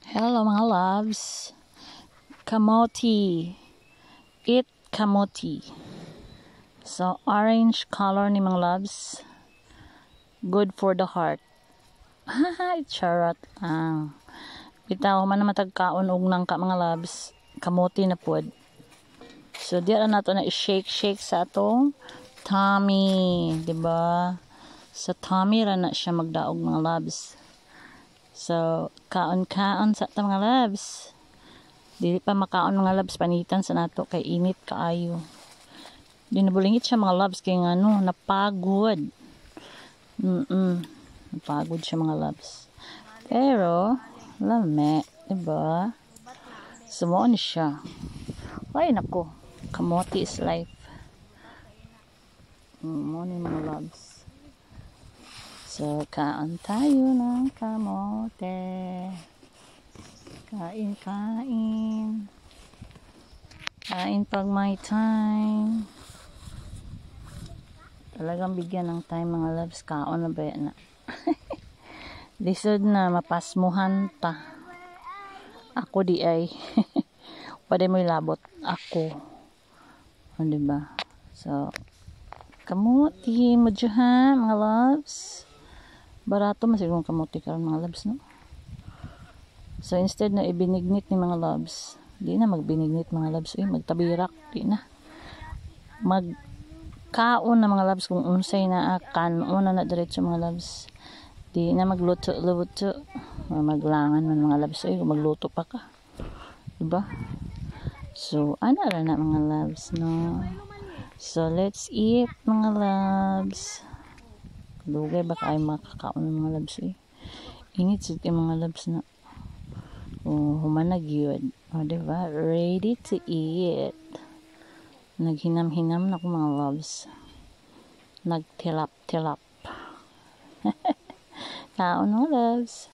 Hello mga loves. Kamote. Eat kamote. So, orange color ni mga loves. Good for the heart. Haha, charot ang. Bitaw man na matagkaon og nang ka mga loves. Kamote na pod. So, diyan na to na i-shake sa atong tummy. Diba? Sa tummy ra na siya magdaog mga loves. So, kaon-kaon sa ta mga loves. Dili pa makaon mga loves, panitan sa nato kay init kaayo. Di nabulingit siya mga loves kay ngano, napagod. Napagod siya mga loves. Pero, lame, diba? Sumuo ni siya. Ay nako, kamote is life. Mo ni mga loves. So, kaon tayo ng kamote. Kain. Kain pag may time. Talagang bigyan ng time mga loves. Kaon na ba yan na? Lisod na, mapasmuhan ta. Ako di ay. Pwede mo ilabot. Ako. O, diba? So, kamuti mo dyan mga loves. Barato masigong kamuti karon mga loves, no? So, instead na ibinignit ni mga loves, di na magbinignit mga loves. Magtabirak, di na. Magkaon na mga loves kung unsay na akan. Una na diretso mga loves. Di na magluto. Maglangan man mga loves. Kung magluto pa ka. Diba? So, ana ra na mga loves, no? So, let's eat mga loves. Dugay ba kayo makakaon ng mga loves, Init sa mga loves na. Humanag yun. Diba? Ready to eat. Naghinam-hinam na ko mga loves. Nagtilap-tilap. Kaon mga loves.